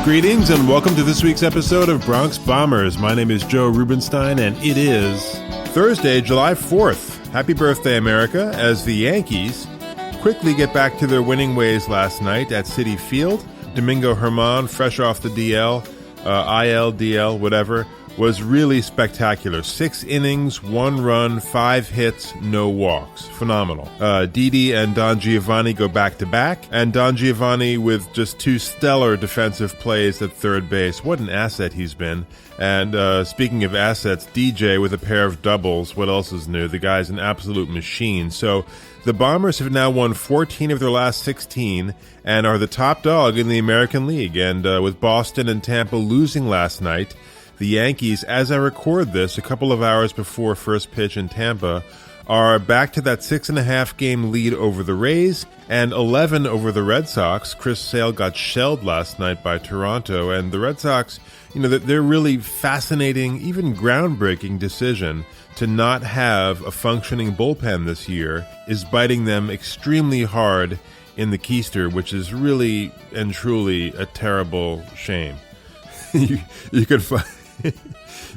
Greetings and welcome to this week's episode of Bronx Bombers. My name is Joe Rubenstein and it is Thursday, July 4th. Happy birthday, America, as the Yankees quickly get back to their winning ways last night at Citi Field. Domingo Germán, fresh off the DL, IL, DL, whatever, was really spectacular. 6 innings, 1 run, 5 hits, no walks. Phenomenal. Didi and Don Giovanni go back-to-back, and Don Giovanni with just 2 stellar defensive plays at third base. What an asset he's been. And speaking of assets, DJ with a pair of doubles. What else is new? The guy's an absolute machine. So the Bombers have now won 14 of their last 16 and are the top dog in the American League. And with Boston and Tampa losing last night, the Yankees, as I record this, a couple of hours before first pitch in Tampa, are back to that 6.5 game lead over the Rays and 11 over the Red Sox. Chris Sale got shelled last night by Toronto, and the Red Sox, they're really fascinating, even groundbreaking decision to not have a functioning bullpen this year is biting them extremely hard in the keister, which is really and truly a terrible shame. You could find...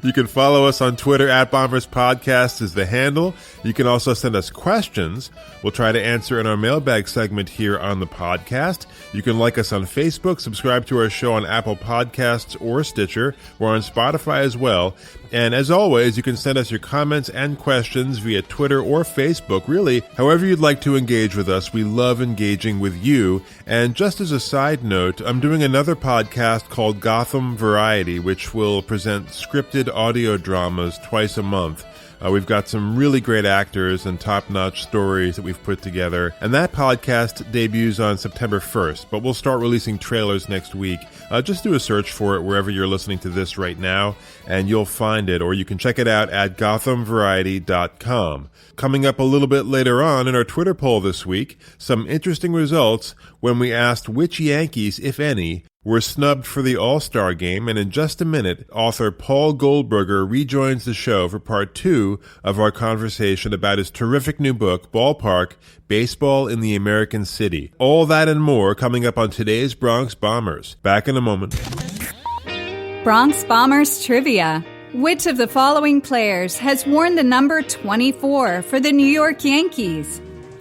You can follow us on Twitter at Bombers Podcast is the handle. You can also send us questions. We'll try to answer in our mailbag segment here on the podcast. You can like us on Facebook, subscribe to our show on Apple Podcasts or Stitcher. We're on Spotify as well. And as always, you can send us your comments and questions via Twitter or Facebook. Really, however you'd like to engage with us, we love engaging with you. And just as a side note, I'm doing another podcast called Gotham Variety, which will present scripted audio dramas twice a month. We've got some really great actors and top-notch stories that we've put together. And that podcast debuts on September 1st, but we'll start releasing trailers next week. Just do a search for it wherever you're listening to this right now, and you'll find it, or you can check it out at GothamVariety.com. Coming up a little bit later on in our Twitter poll this week, some interesting results when we asked which Yankees, if any, were snubbed for the All-Star Game, and in just a minute, author Paul Goldberger rejoins the show for part 2 of our conversation about his terrific new book, Ballpark, Baseball in the American City. All that and more coming up on today's Bronx Bombers. Back in a moment. Bronx Bombers Trivia. Which of the following players has worn the number 24 for the New York Yankees?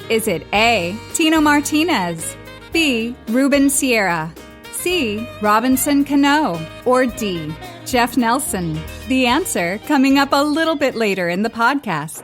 Is it A, Tino Martinez, B, Ruben Sierra, C, Robinson Cano, or D, Jeff Nelson? The answer coming up a little bit later in the podcast.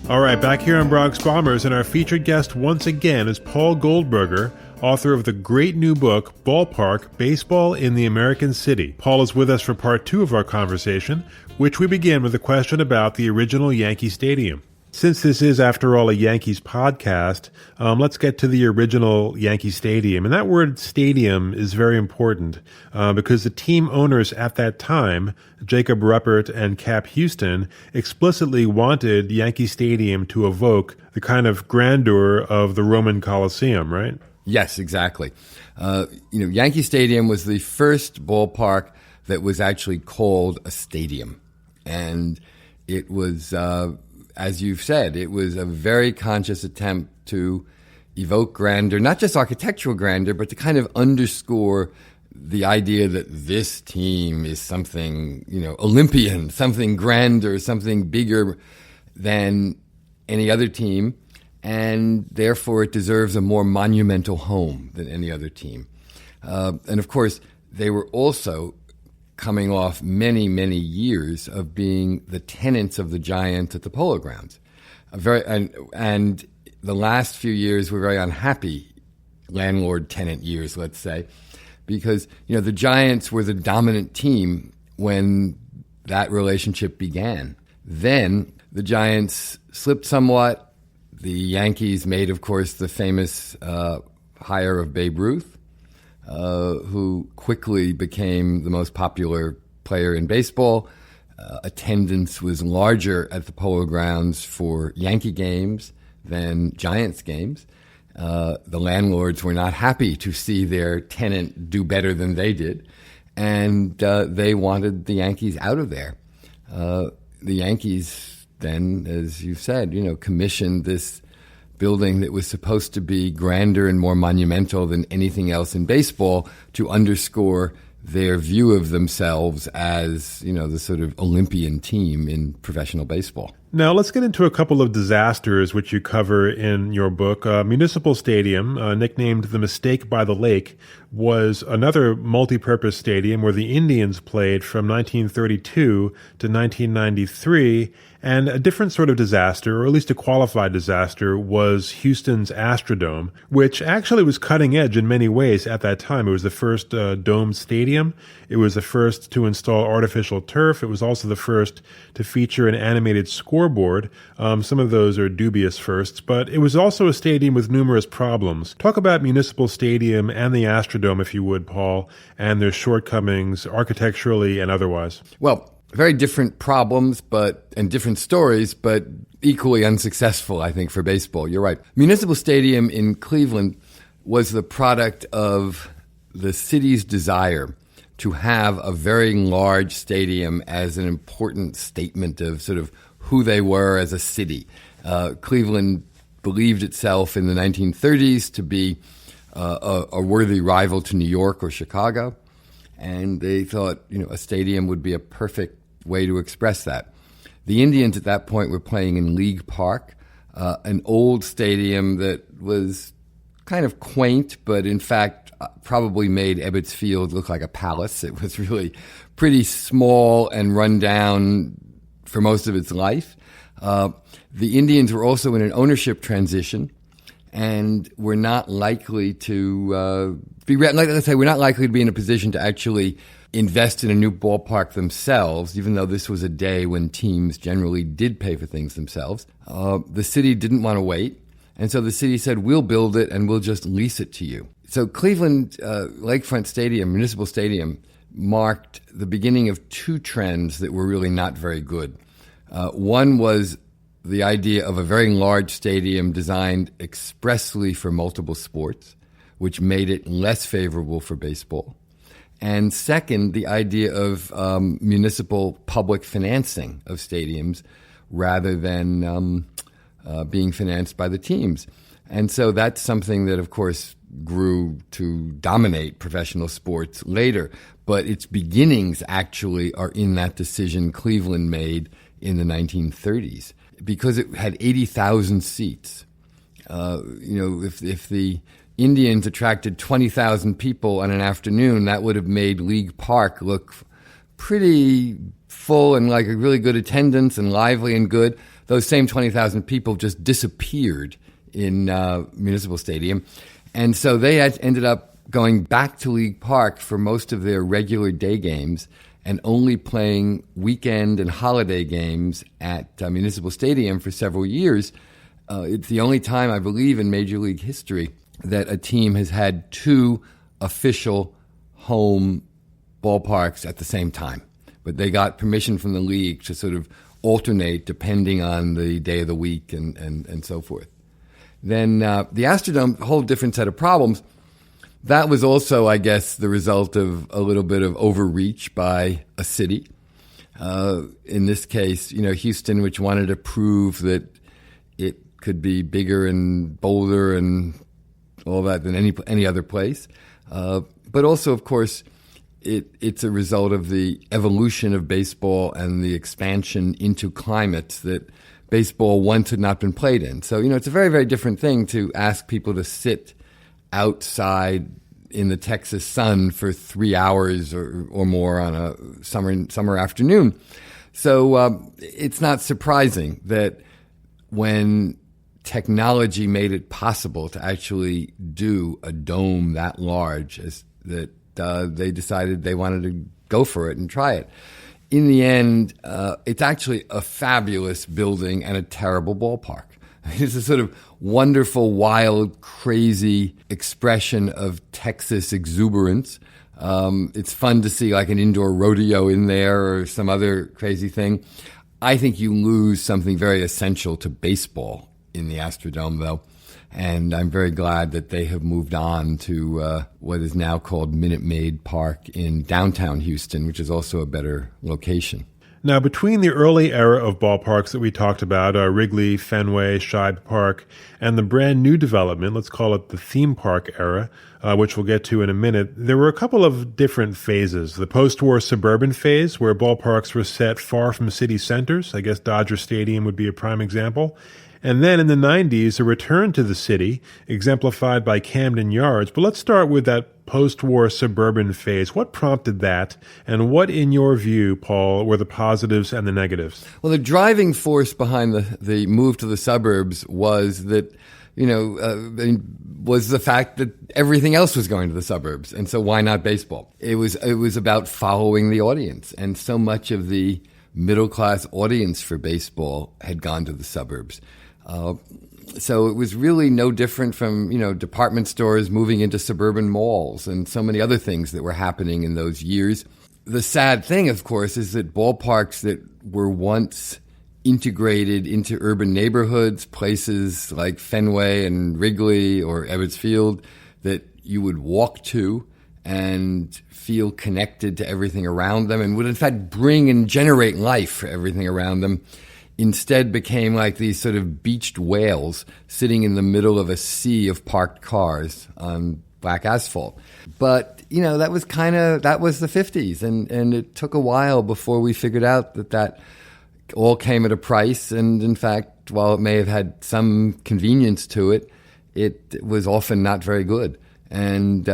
All right, back here on Bronx Bombers, and our featured guest once again is Paul Goldberger, author of the great new book, Ballpark, Baseball in the American City. Paul is with us for part 2 of our conversation, which we begin with a question about the original Yankee Stadium. Since this is, after all, a Yankees podcast, let's get to the original Yankee Stadium. And that word stadium is very important because the team owners at that time, Jacob Ruppert and Cap Houston, explicitly wanted Yankee Stadium to evoke the kind of grandeur of the Roman Colosseum, right? Yes, exactly. Yankee Stadium was the first ballpark that was actually called a stadium. And it was... as you've said, it was a very conscious attempt to evoke grandeur, not just architectural grandeur, but to kind of underscore the idea that this team is something, Olympian, something grander, something bigger than any other team, and therefore it deserves a more monumental home than any other team. And of course, they were also coming off many, many years of being the tenants of the Giants at the Polo Grounds. And the last few years were very unhappy landlord-tenant years, let's say, because, the Giants were the dominant team when that relationship began. Then the Giants slipped somewhat. The Yankees made, of course, the famous hire of Babe Ruth, who quickly became the most popular player in baseball. Attendance was larger at the Polo Grounds for Yankee games than Giants games. The landlords were not happy to see their tenant do better than they did, and they wanted the Yankees out of there. The Yankees then, as you said, commissioned this building that was supposed to be grander and more monumental than anything else in baseball to underscore their view of themselves as, the sort of Olympian team in professional baseball. Now, let's get into a couple of disasters which you cover in your book. Municipal Stadium, nicknamed the Mistake by the Lake, was another multi-purpose stadium where the Indians played from 1932 to 1993. And a different sort of disaster, or at least a qualified disaster, was Houston's Astrodome, which actually was cutting edge in many ways at that time. It was the first domed stadium. It was the first to install artificial turf. It was also the first to feature an animated scoreboard. Some of those are dubious firsts, but it was also a stadium with numerous problems. Talk about Municipal Stadium and the Astrodome, if you would, Paul, and their shortcomings architecturally and otherwise. Well, very different problems and different stories, but equally unsuccessful, I think, for baseball. You're right. Municipal Stadium in Cleveland was the product of the city's desire to have a very large stadium as an important statement of sort of who they were as a city. Cleveland believed itself in the 1930s to be a worthy rival to New York or Chicago, and they thought, a stadium would be a perfect way to express that. The Indians at that point were playing in League Park, an old stadium that was kind of quaint, but in fact probably made Ebbets Field look like a palace. It was really pretty small and run down for most of its life. The Indians were also in an ownership transition and were not likely to we're not likely to be in a position to actually invest in a new ballpark themselves, even though this was a day when teams generally did pay for things themselves. The city didn't want to wait, and so the city said, we'll build it and we'll just lease it to you. So Cleveland Lakefront Stadium, Municipal Stadium, marked the beginning of two trends that were really not very good. One was the idea of a very large stadium designed expressly for multiple sports, which made it less favorable for baseball. And second, the idea of municipal public financing of stadiums rather than being financed by the teams. And so that's something that, of course, grew to dominate professional sports later. But its beginnings actually are in that decision Cleveland made in the 1930s. Because it had 80,000 seats. If the Indians attracted 20,000 people on an afternoon, that would have made League Park look pretty full and like a really good attendance and lively and good. Those same 20,000 people just disappeared in Municipal Stadium. And so they ended up going back to League Park for most of their regular day games and only playing weekend and holiday games at Municipal Stadium for several years. It's the only time, I believe, in Major League history that a team has had two official home ballparks at the same time. But they got permission from the league to sort of alternate depending on the day of the week and so forth. Then the Astrodome, a whole different set of problems. That was also, I guess, the result of a little bit of overreach by a city. In this case, Houston, which wanted to prove that it could be bigger and bolder and all that than any other place. But also, of course, it's a result of the evolution of baseball and the expansion into climates that baseball once had not been played in. So, it's a very, very different thing to ask people to sit outside in the Texas sun for 3 hours or more on a summer afternoon. So it's not surprising that when technology made it possible to actually do a dome that large, they decided they wanted to go for it and try it. In the end, it's actually a fabulous building and a terrible ballpark. It's a sort of wonderful, wild, crazy expression of Texas exuberance. It's fun to see like an indoor rodeo in there or some other crazy thing. I think you lose something very essential to baseball in the Astrodome, though. And I'm very glad that they have moved on to what is now called Minute Maid Park in downtown Houston, which is also a better location. Now, between the early era of ballparks that we talked about, Wrigley, Fenway, Shibe Park, and the brand new development, let's call it the theme park era, which we'll get to in a minute, there were a couple of different phases. The post-war suburban phase, where ballparks were set far from city centers. I guess Dodger Stadium would be a prime example. And then in the 90s, a return to the city, exemplified by Camden Yards. But let's start with that post-war suburban phase. What prompted that? And what, in your view, Paul, were the positives and the negatives? Well, the driving force behind the move to the suburbs was that, was the fact that everything else was going to the suburbs. And so why not baseball? It was about following the audience. And so much of the middle-class audience for baseball had gone to the suburbs. So it was really no different from, department stores moving into suburban malls and so many other things that were happening in those years. The sad thing, of course, is that ballparks that were once integrated into urban neighborhoods, places like Fenway and Wrigley or Ebbets Field, that you would walk to and feel connected to everything around them and would in fact bring and generate life for everything around them, instead became like these sort of beached whales sitting in the middle of a sea of parked cars on black asphalt. But, that was the 50s. And it took a while before we figured out that all came at a price. And in fact, while it may have had some convenience to it, it was often not very good. And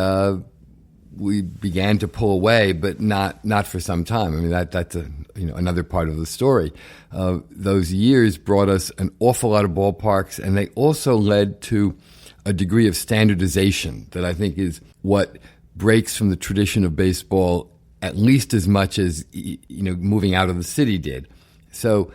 we began to pull away, but not for some time. I mean, that's another part of the story. Those years brought us an awful lot of ballparks, and they also led to a degree of standardization that I think is what breaks from the tradition of baseball at least as much as moving out of the city did. So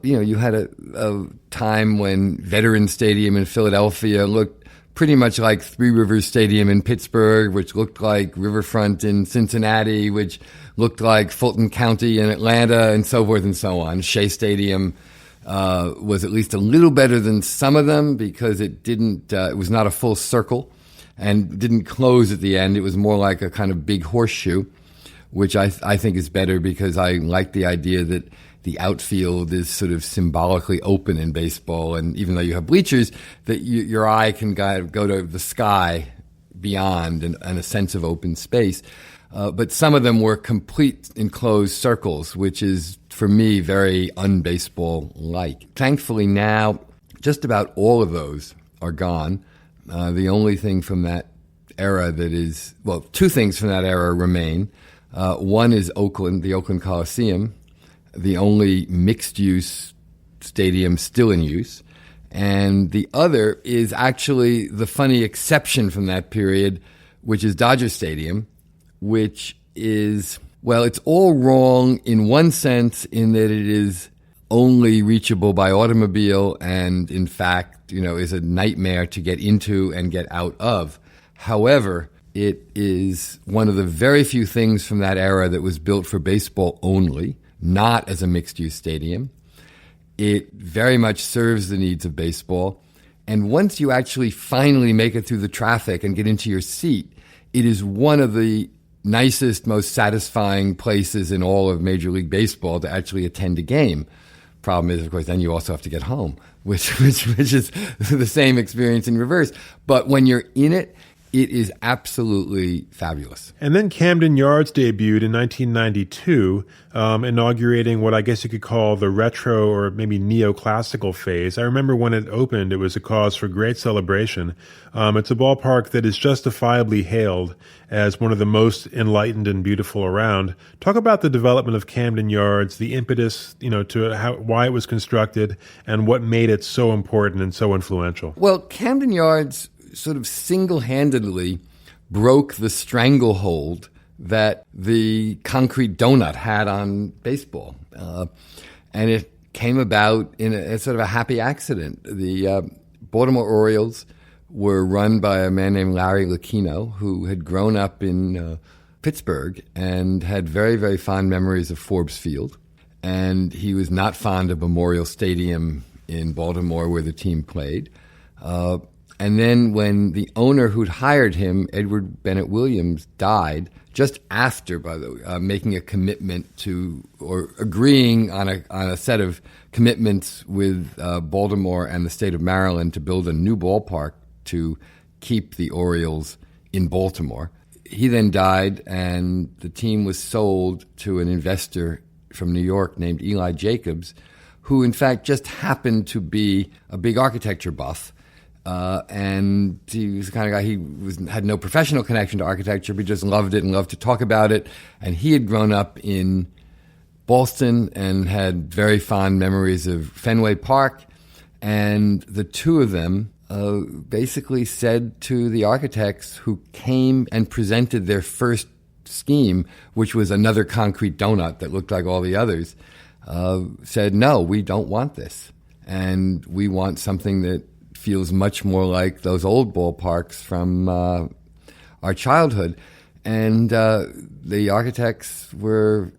you had a time when Veterans Stadium in Philadelphia looked pretty much like Three Rivers Stadium in Pittsburgh, which looked like Riverfront in Cincinnati, which looked like Fulton County in Atlanta, and so forth and so on. Shea Stadium was at least a little better than some of them because it was not a full circle and didn't close at the end. It was more like a kind of big horseshoe, which I think is better because I like the idea that the outfield is sort of symbolically open in baseball, and even though you have bleachers, that your eye can go to the sky beyond and a sense of open space. But some of them were complete enclosed circles, which is, for me, very un-baseball-like. Thankfully now, just about all of those are gone. The only thing from that era two things from that era remain. One is Oakland, the Oakland Coliseum, the only mixed-use stadium still in use. And the other is actually the funny exception from that period, which is Dodger Stadium, which is, it's all wrong in one sense in that it is only reachable by automobile and, in fact, is a nightmare to get into and get out of. However, it is one of the very few things from that era that was built for baseball only, not as a mixed-use stadium. It very much serves the needs of baseball. And once you actually finally make it through the traffic and get into your seat, it is one of the nicest, most satisfying places in all of Major League Baseball to actually attend a game. Problem is, of course, then you also have to get home, which is the same experience in reverse. But when you're in it, it is absolutely fabulous. And then Camden Yards debuted in 1992, inaugurating what I guess you could call the retro or maybe neoclassical phase. I remember when it opened, it was a cause for great celebration. It's a ballpark that is justifiably hailed as one of the most enlightened and beautiful around. Talk about the development of Camden Yards, the impetus, to why it was constructed, and what made it so important and so influential. Well, Camden Yards sort of single-handedly broke the stranglehold that the concrete donut had on baseball. And it came about in a sort of a happy accident. The Baltimore Orioles were run by a man named Larry Lucchino, who had grown up in Pittsburgh and had very, very fond memories of Forbes Field. And he was not fond of Memorial Stadium in Baltimore where the team played. And then when the owner who'd hired him, Edward Bennett Williams, died, just after, by the way, making a commitment to, or agreeing on a set of commitments with Baltimore and the state of Maryland to build a new ballpark to keep the Orioles in Baltimore. He then died, and the team was sold to an investor from New York named Eli Jacobs, who in fact just happened to be a big architecture buff. And he was the kind of guy, had no professional connection to architecture, but he just loved it and loved to talk about it. And he had grown up in Boston and had very fond memories of Fenway Park. And the two of them basically said to the architects who came and presented their first scheme, which was another concrete donut that looked like all the others, said, no, we don't want this. And we want something that feels much more like those old ballparks from our childhood. And the architects were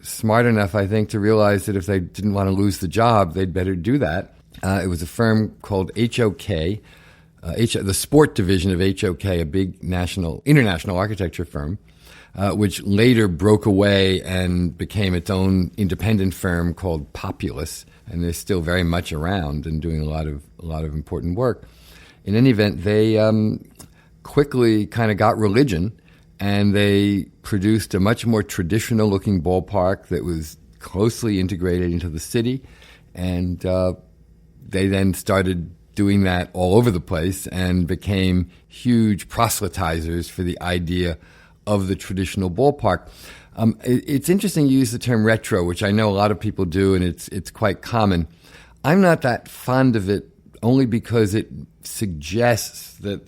smart enough, I think, to realize that if they didn't want to lose the job, they'd better do that. It was a firm called HOK, the sport division of HOK, a big international architecture firm, which later broke away and became its own independent firm called Populous, and they're still very much around and doing a lot of important work. In any event, they quickly kind of got religion, and they produced a much more traditional-looking ballpark that was closely integrated into the city, and they then started doing that all over the place and became huge proselytizers for the idea of the traditional ballpark. It's interesting you use the term retro, which I know a lot of people do, and it's quite common. I'm not that fond of it, only because it suggests that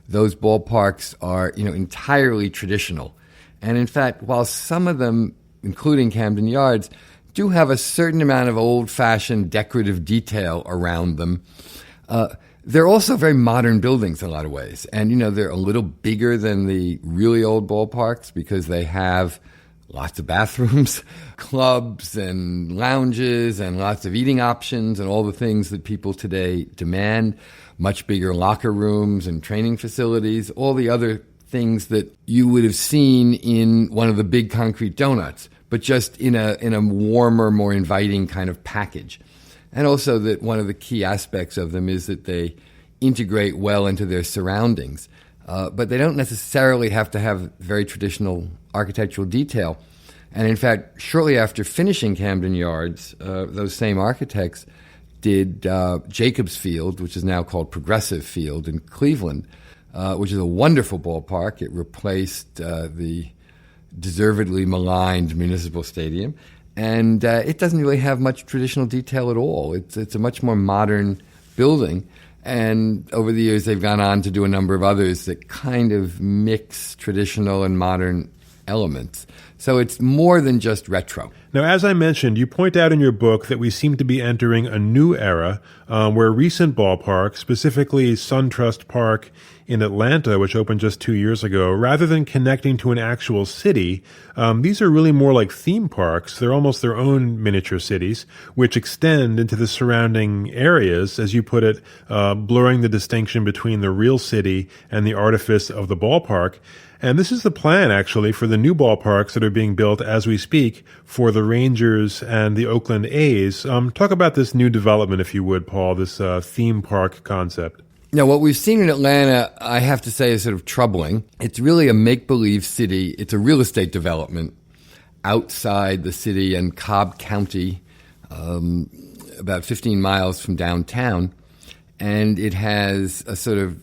those ballparks are entirely traditional. And in fact, while some of them, including Camden Yards, do have a certain amount of old-fashioned decorative detail around them, they're also very modern buildings in a lot of ways. And, they're a little bigger than the really old ballparks because they have lots of bathrooms, clubs and lounges, and lots of eating options and all the things that people today demand, much bigger locker rooms and training facilities, all the other things that you would have seen in one of the big concrete donuts, but just in a warmer, more inviting kind of package. And also that one of the key aspects of them is that they integrate well into their surroundings. But they don't necessarily have to have very traditional architectural detail. And in fact, shortly after finishing Camden Yards, those same architects did Jacobs Field, which is now called Progressive Field in Cleveland, which is a wonderful ballpark. It replaced the deservedly maligned Municipal Stadium. And it doesn't really have much traditional detail at all. It's a much more modern building. And over the years, they've gone on to do a number of others that kind of mix traditional and modern elements. So it's more than just retro. Now, as I mentioned, you point out in your book that we seem to be entering a new era where recent ballparks, specifically SunTrust Park in Atlanta, which opened just 2 years ago, rather than connecting to an actual city, these are really more like theme parks. They're almost their own miniature cities, which extend into the surrounding areas, as you put it, blurring the distinction between the real city and the artifice of the ballpark. And this is the plan, actually, for the new ballparks that are being built as we speak for the Rangers and the Oakland A's. Talk about this new development, if you would, Paul, this theme park concept. Now, what we've seen in Atlanta, I have to say, is sort of troubling. It's really a make-believe city. It's a real estate development outside the city in Cobb County, about 15 miles from downtown. And it has a sort of,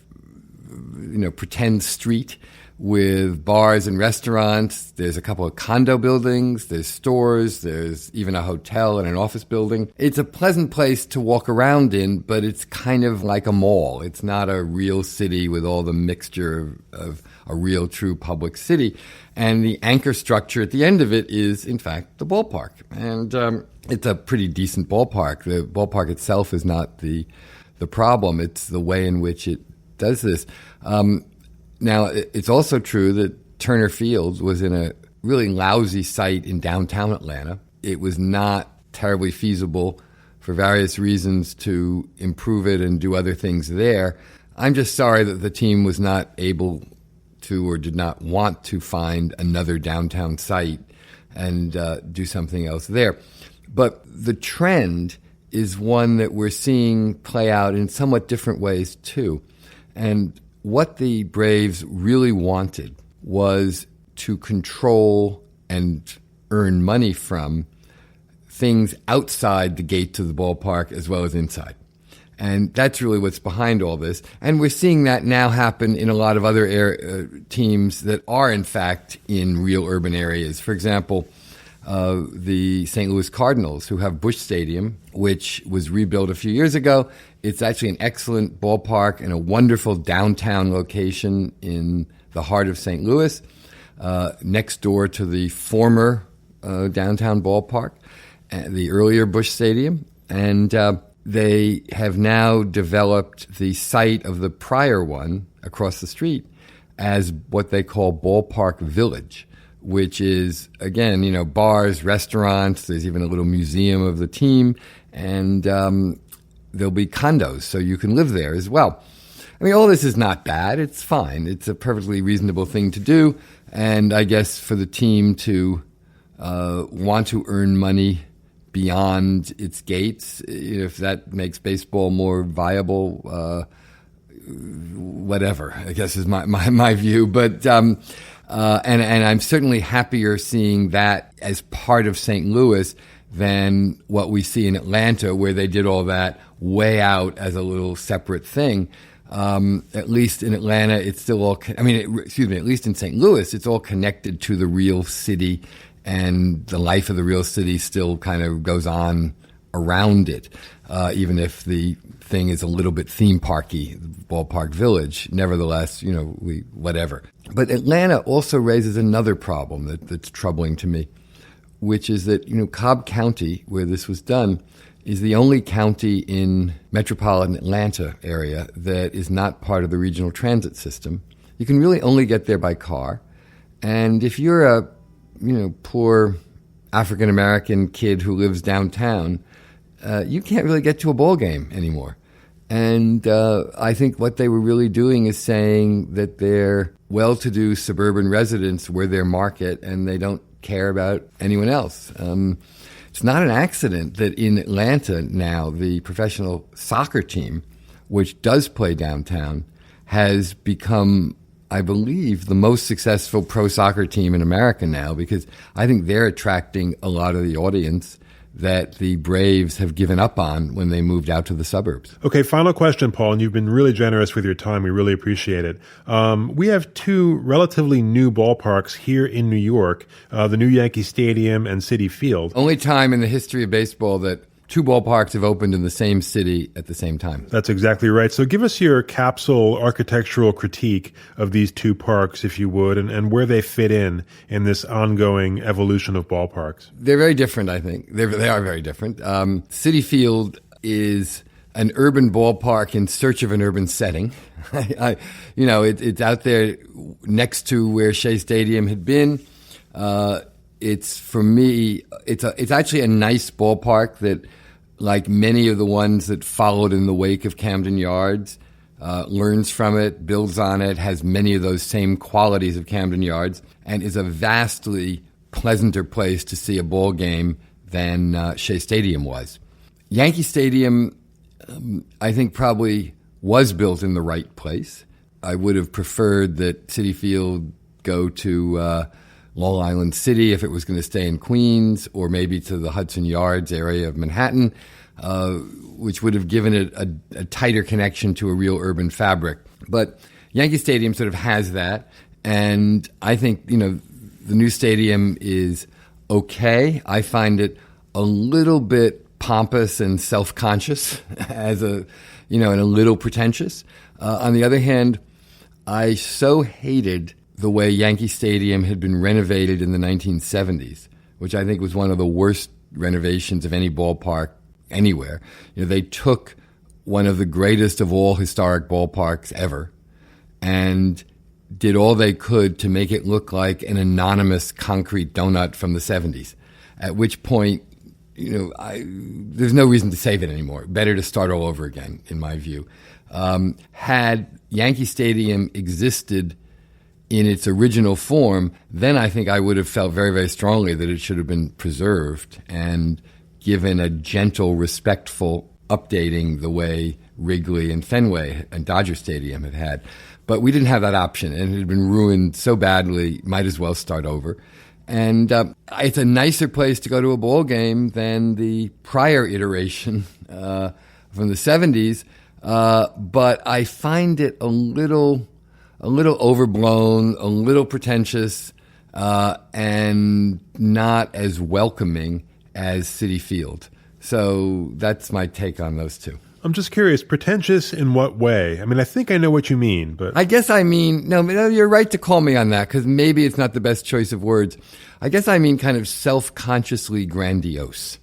pretend street with bars and restaurants. There's a couple of condo buildings, there's stores, there's even a hotel and an office building. It's a pleasant place to walk around in, but it's kind of like a mall. It's not a real city with all the mixture of a real, true public city. And the anchor structure at the end of it is, in fact, the ballpark. And it's a pretty decent ballpark. The ballpark itself is not the problem. It's the way in which it does this. Now, it's also true that Turner Field was in a really lousy site in downtown Atlanta. It was not terribly feasible for various reasons to improve it and do other things there. I'm just sorry that the team was not able to or did not want to find another downtown site and do something else there. But the trend is one that we're seeing play out in somewhat different ways too. And what the Braves really wanted was to control and earn money from things outside the gates of the ballpark as well as inside. And that's really what's behind all this. And we're seeing that now happen in a lot of other teams that are, in fact, in real urban areas. For example, the St. Louis Cardinals, who have Busch Stadium, which was rebuilt a few years ago. It's actually an excellent ballpark and a wonderful downtown location in the heart of St. Louis, next door to the former downtown ballpark, the earlier Busch Stadium. And they have now developed the site of the prior one across the street as what they call Ballpark Village, which is, again, bars, restaurants. There's even a little museum of the team, and there'll be condos, so you can live there as well. I mean, all this is not bad. It's fine. It's a perfectly reasonable thing to do, and I guess for the team to want to earn money beyond its gates, if that makes baseball more viable, whatever, I guess is my view. But and I'm certainly happier seeing that as part of St. Louis than what we see in Atlanta, where they did all that way out as a little separate thing. At least in Atlanta, it's still all, at least in St. Louis, it's all connected to the real city, and the life of the real city still kind of goes on around it, even if the thing is a little bit theme parky, Ballpark Village. Nevertheless, whatever. But Atlanta also raises another problem that's troubling to me, which is that, Cobb County, where this was done, is the only county in metropolitan Atlanta area that is not part of the regional transit system. You can really only get there by car. And if you're a, poor African-American kid who lives downtown, you can't really get to a ball game anymore. And I think what they were really doing is saying that their well-to-do suburban residents were their market and they don't care about anyone else. It's not an accident that in Atlanta now, the professional soccer team, which does play downtown, has become, I believe, the most successful pro soccer team in America now, because I think they're attracting a lot of the audience that the Braves have given up on when they moved out to the suburbs. Okay, final question, Paul, and you've been really generous with your time. We really appreciate it. We have two relatively new ballparks here in New York, the new Yankee Stadium and Citi Field. Only time in the history of baseball that two ballparks have opened in the same city at the same time. That's exactly right. So give us your capsule architectural critique of these two parks, if you would, and where they fit in this ongoing evolution of ballparks. They're very different, I think. They are very different. Citi Field is an urban ballpark in search of an urban setting. It's out there next to where Shea Stadium had been. For me, it's actually a nice ballpark that, like many of the ones that followed in the wake of Camden Yards, learns from it, builds on it, has many of those same qualities of Camden Yards, and is a vastly pleasanter place to see a ball game than Shea Stadium was. Yankee Stadium, I think, probably was built in the right place. I would have preferred that Citi Field go to Long Island City if it was going to stay in Queens, or maybe to the Hudson Yards area of Manhattan, which would have given it a tighter connection to a real urban fabric. But Yankee Stadium sort of has that, and I think, the new stadium is okay. I find it a little bit pompous and self-conscious, and a little pretentious. On the other hand, I so hated the way Yankee Stadium had been renovated in the 1970s, which I think was one of the worst renovations of any ballpark anywhere. They took one of the greatest of all historic ballparks ever and did all they could to make it look like an anonymous concrete donut from the 70s, at which point there's no reason to save it anymore. Better to start all over again, in my view. Had Yankee Stadium existed in its original form, then I think I would have felt very, very strongly that it should have been preserved and given a gentle, respectful updating the way Wrigley and Fenway and Dodger Stadium had had. But we didn't have that option, and it had been ruined so badly, might as well start over. And it's a nicer place to go to a ball game than the prior iteration from the 70s, but I find it a little overblown, a little pretentious, and not as welcoming as Citi Field. So that's my take on those two. I'm just curious, pretentious in what way? I mean, I think I know what you mean, but... I guess I mean, no, you're right to call me on that, because maybe it's not the best choice of words. I guess I mean kind of self-consciously grandiose,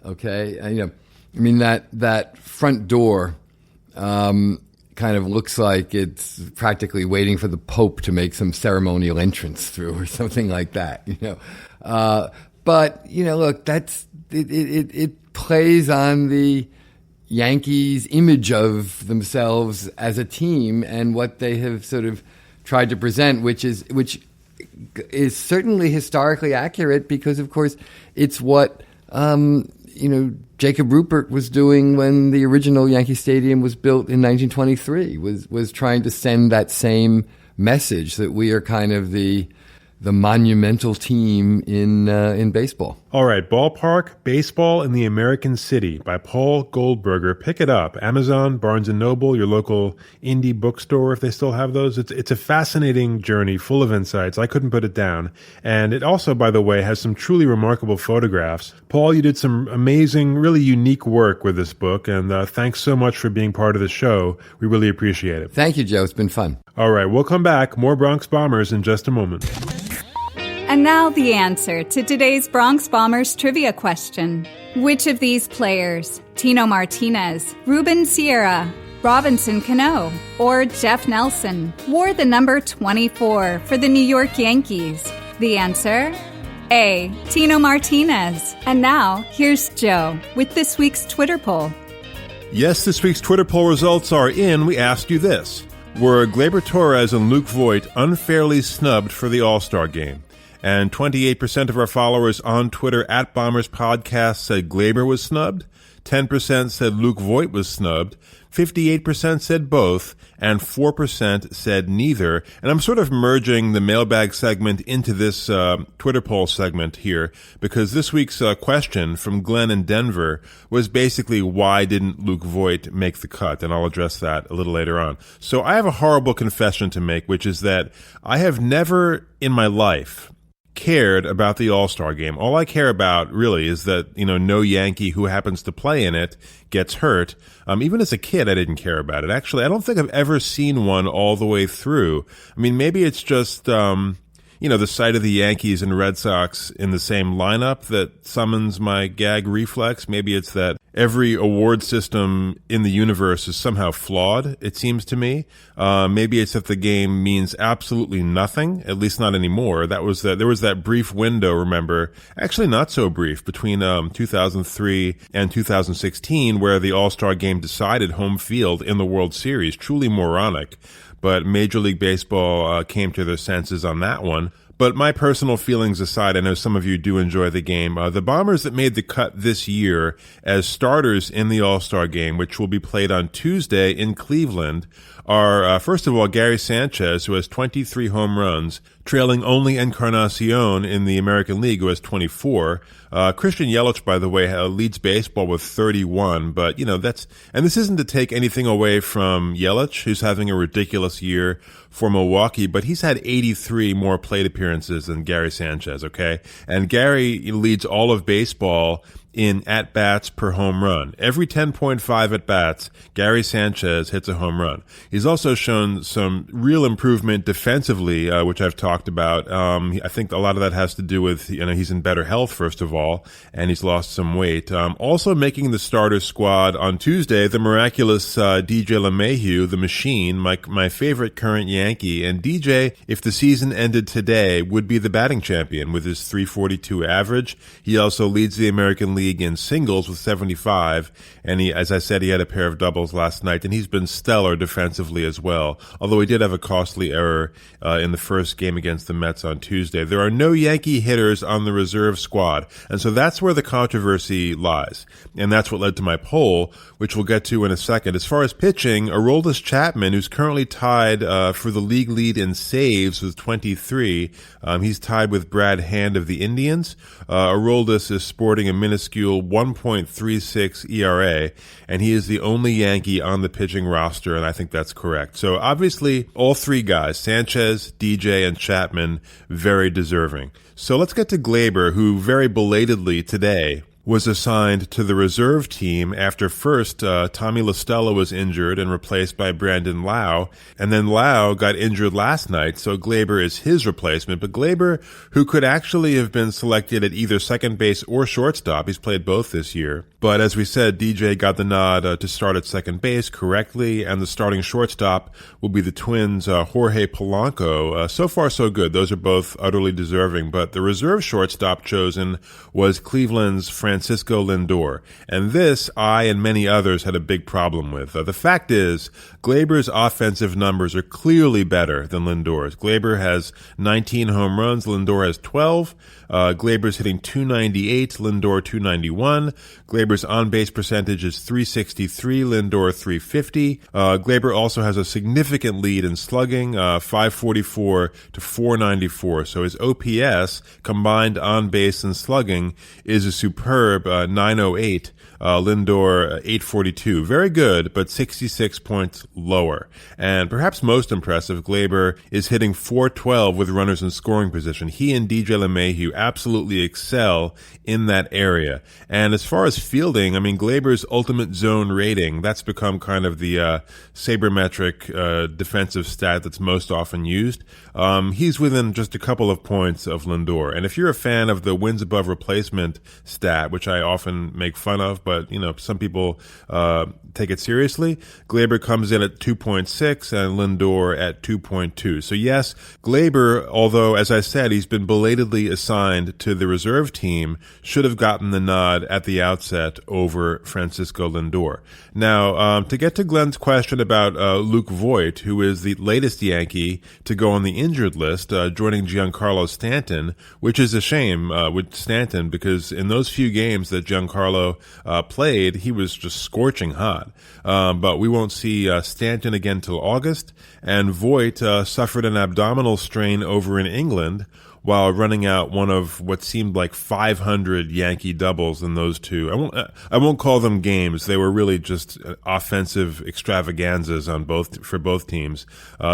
okay? I mean, that front door kind of looks like it's practically waiting for the Pope to make some ceremonial entrance through or something like that, But, look, it plays on the Yankees' image of themselves as a team and what they have sort of tried to present, which is certainly historically accurate because, of course, it's what Jacob Ruppert was doing when the original Yankee Stadium was built in 1923. Was trying to send that same message that we are kind of the monumental team in baseball. All right, Ballpark, Baseball in the American City by Paul Goldberger. Pick it up. Amazon, Barnes & Noble, your local indie bookstore, if they still have those. It's a fascinating journey full of insights. I couldn't put it down. And it also, by the way, has some truly remarkable photographs. Paul, you did some amazing, really unique work with this book, and thanks so much for being part of the show. We really appreciate it. Thank you, Joe. It's been fun. All right, we'll come back. More Bronx Bombers in just a moment. And now the answer to today's Bronx Bombers trivia question. Which of these players, Tino Martinez, Ruben Sierra, Robinson Cano, or Jeff Nelson, wore the number 24 for the New York Yankees? The answer? A. Tino Martinez. And now, here's Joe with this week's Twitter poll. Yes, this week's Twitter poll results are in. We asked you this. Were Gleyber Torres and Luke Voit unfairly snubbed for the All-Star game? And 28% of our followers on Twitter at Bombers Podcast said Gleyber was snubbed. 10% said Luke Voit was snubbed. 58% said both. And 4% said neither. And I'm sort of merging the mailbag segment into this Twitter poll segment here because this week's question from Glenn in Denver was basically why didn't Luke Voit make the cut? And I'll address that a little later on. So I have a horrible confession to make, which is that I have never in my life cared about the All-Star game. All I care about really is that, no Yankee who happens to play in it gets hurt. Even as a kid, I didn't care about it. Actually, I don't think I've ever seen one all the way through. I mean, maybe it's just, the sight of the Yankees and Red Sox in the same lineup that summons my gag reflex. Maybe it's that every award system in the universe is somehow flawed, it seems to me. Maybe it's that the game means absolutely nothing, at least not anymore. There was that brief window, remember, actually not so brief, between 2003 and 2016, where the All-Star game decided home field in the World Series. Truly moronic. But Major League Baseball came to their senses on that one. But my personal feelings aside, I know some of you do enjoy the game. The Bombers that made the cut this year as starters in the All-Star game, which will be played on Tuesday in Cleveland, are, first of all, Gary Sanchez, who has 23 home runs, trailing only Encarnacion in the American League, who has 24. Christian Yelich, by the way, leads baseball with 31, but, and this isn't to take anything away from Yelich, who's having a ridiculous year for Milwaukee, but he's had 83 more plate appearances than Gary Sanchez, okay? And Gary leads all of baseball in at-bats per home run. Every 10.5 at-bats, Gary Sanchez hits a home run. He's also shown some real improvement defensively, which I've talked about. I think a lot of that has to do with, he's in better health, first of all, and he's lost some weight. Also making the starter squad on Tuesday, the miraculous DJ LeMahieu, the machine, my favorite current Yankee. And DJ, if the season ended today, would be the batting champion with his .342 average. He also leads the American League league in singles with 75, and as I said, he had a pair of doubles last night, and he's been stellar defensively as well, although he did have a costly error in the first game against the Mets on Tuesday. There are no Yankee hitters on the reserve squad, and so that's where the controversy lies, and that's what led to my poll, which we'll get to in a second. As far as pitching, Aroldis Chapman, who's currently tied for the league lead in saves with 23, he's tied with Brad Hand of the Indians. Aroldis is sporting a minuscule 1.36 ERA, and he is the only Yankee on the pitching roster, and I think that's correct. So obviously, all three guys, Sanchez, DJ, and Chapman, very deserving. So let's get to Gleyber, who very belatedly today was assigned to the reserve team after first Tommy La Stella was injured and replaced by Brandon Lau, and then Lau got injured last night, so Gleyber is his replacement. But Gleyber, who could actually have been selected at either second base or shortstop, he's played both this year. But as we said, DJ got the nod to start at second base correctly, and the starting shortstop will be the Twins' Jorge Polanco. So far, so good. Those are both utterly deserving. But the reserve shortstop chosen was Cleveland's Francisco Lindor. And this, I and many others had a big problem with. The fact is, Gleyber's offensive numbers are clearly better than Lindor's. Gleyber has 19 home runs. Lindor has 12. Gleyber's hitting .298, Lindor .291. Gleyber's on-base percentage is .363, Lindor .350. Gleyber also has a significant lead in slugging, .544 to .494. So his OPS, combined on-base and slugging, is a superb .908. Lindor, .842. Very good, but 66 points lower. And perhaps most impressive, Gleyber is hitting .412 with runners in scoring position. He and DJ LeMahieu absolutely excel in that area. And as far as fielding, I mean, Gleyber's ultimate zone rating, that's become kind of the sabermetric defensive stat that's most often used. He's within just a couple of points of Lindor. And if you're a fan of the wins above replacement stat, which I often make fun of, but, you know, some people take it seriously, Gleyber comes in at 2.6 and Lindor at 2.2. So yes, Gleyber, although, as I said, he's been belatedly assigned to the reserve team, should have gotten the nod at the outset over Francisco Lindor. Now, to get to Glenn's question about Luke Voit, who is the latest Yankee to go on the injured list, joining Giancarlo Stanton, which is a shame with Stanton, because in those few games that Giancarlo played, he was just scorching hot. But we won't see Stanton again till August, and Voit suffered an abdominal strain over in England while running out one of what seemed like 500 Yankee doubles in those two. I won't call them games. They were really just offensive extravaganzas for both teams.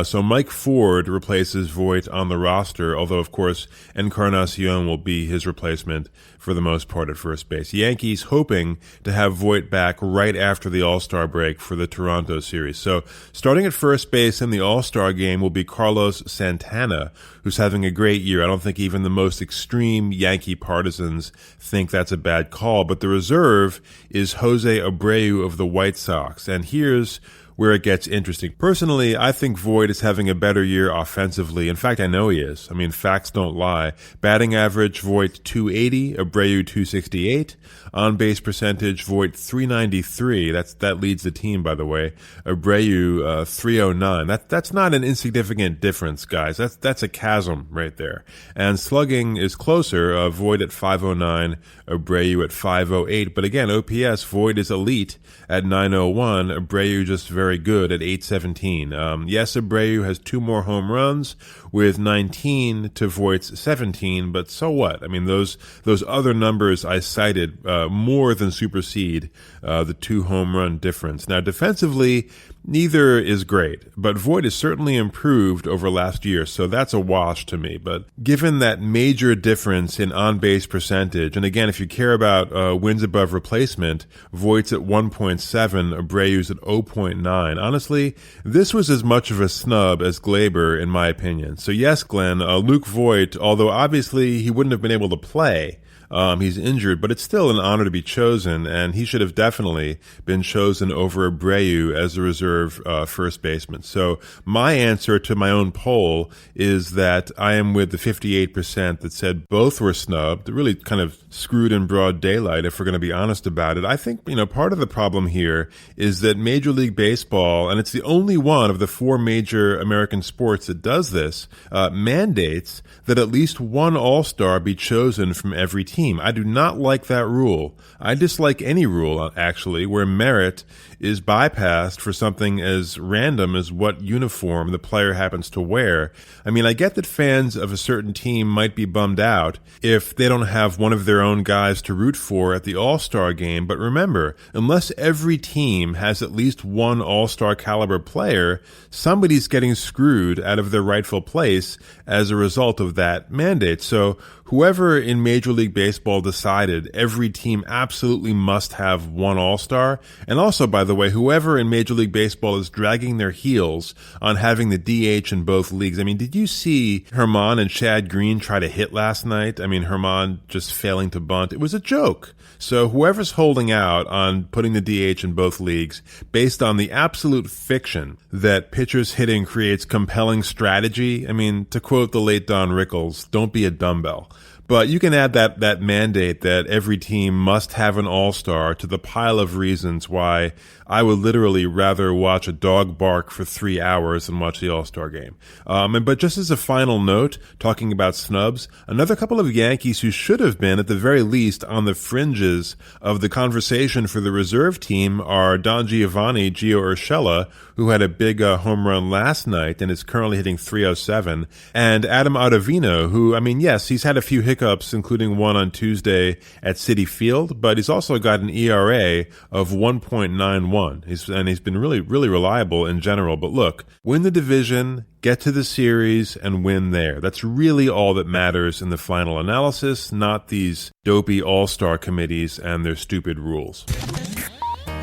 So Mike Ford replaces Voit on the roster, although of course Encarnacion will be his replacement for the most part at first base. Yankees hoping to have Voit back right after the All-Star break for the Toronto series. So starting at first base in the All-Star game will be Carlos Santana, who's having a great year. I don't think even the most extreme Yankee partisans think that's a bad call, but the reserve is Jose Abreu of the White Sox. And here's where it gets interesting. Personally, I think Voit is having a better year offensively. In fact, I know he is. I mean, facts don't lie. Batting average, Voit .280, Abreu .268. On-base percentage, Voit .393. That leads the team, by the way. Abreu .309. That's not an insignificant difference, guys. That's a chasm right there. And slugging is closer. Voit at .509, Abreu at .508. But again, OPS, Voit is elite at .901. Abreu just very good at .817. Yes, Abreu has 2 more home runs with 19 to Voigt's 17, but so what? I mean, those other numbers I cited more than supersede the 2 home run difference. Now, defensively, neither is great, but Voit has certainly improved over last year, so that's a wash to me. But given that major difference in on-base percentage, and again, if you care about wins above replacement, Voigt's at 1.7, Abreu's at 0.9. Honestly, this was as much of a snub as Gleyber, in my opinion. So yes, Glenn, Luke Voit, although obviously he wouldn't have been able to play He's injured, but it's still an honor to be chosen, and he should have definitely been chosen over Abreu as the reserve first baseman. So my answer to my own poll is that I am with the 58% that said both were snubbed, really kind of screwed in broad daylight, if we're going to be honest about it. I think, part of the problem here is that Major League Baseball, and it's the only one of the four major American sports that does this, mandates that at least one All-Star be chosen from every team. I do not like that rule. I dislike any rule, actually, where merit is bypassed for something as random as what uniform the player happens to wear. I mean, I get that fans of a certain team might be bummed out if they don't have one of their own guys to root for at the All-Star game, but remember, unless every team has at least one All-Star caliber player, somebody's getting screwed out of their rightful place as a result of that mandate. So whoever in Major League Baseball decided every team absolutely must have one All-Star, and also, by the way, whoever in Major League Baseball is dragging their heels on having the DH in both leagues. I mean, did you see Herman and Chad Green try to hit last night? I mean, Herman just failing to bunt. It was a joke. So whoever's holding out on putting the DH in both leagues based on the absolute fiction that pitchers hitting creates compelling strategy, I mean, to quote the late Don Rickles, don't be a dumbbell. But you can add that mandate that every team must have an all-star to the pile of reasons why I would literally rather watch a dog bark for 3 hours than watch the all-star game. But just as a final note, talking about snubs, another couple of Yankees who should have been, at the very least, on the fringes of the conversation for the reserve team are Don Giovanni, Gio Urshela, who had a big home run last night and is currently hitting .307, and Adam Ottavino, who, I mean, yes, he's had a few hiccups, including one on Tuesday at Citi Field, but he's also got an ERA of 1.91. He's been really, really reliable in general. But look, win the division, get to the series, and win there. That's really all that matters in the final analysis, not these dopey all-star committees and their stupid rules.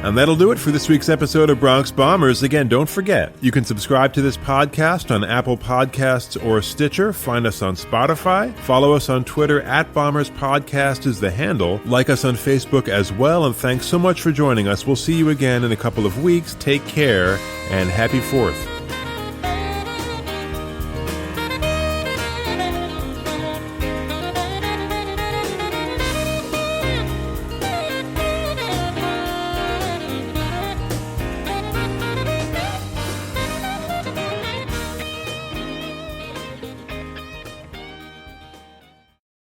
And that'll do it for this week's episode of Bronx Bombers. Again, don't forget, you can subscribe to this podcast on Apple Podcasts or Stitcher. Find us on Spotify. Follow us on Twitter. @BombersPodcast is the handle. Like us on Facebook as well. And thanks so much for joining us. We'll see you again in a couple of weeks. Take care and happy 4th.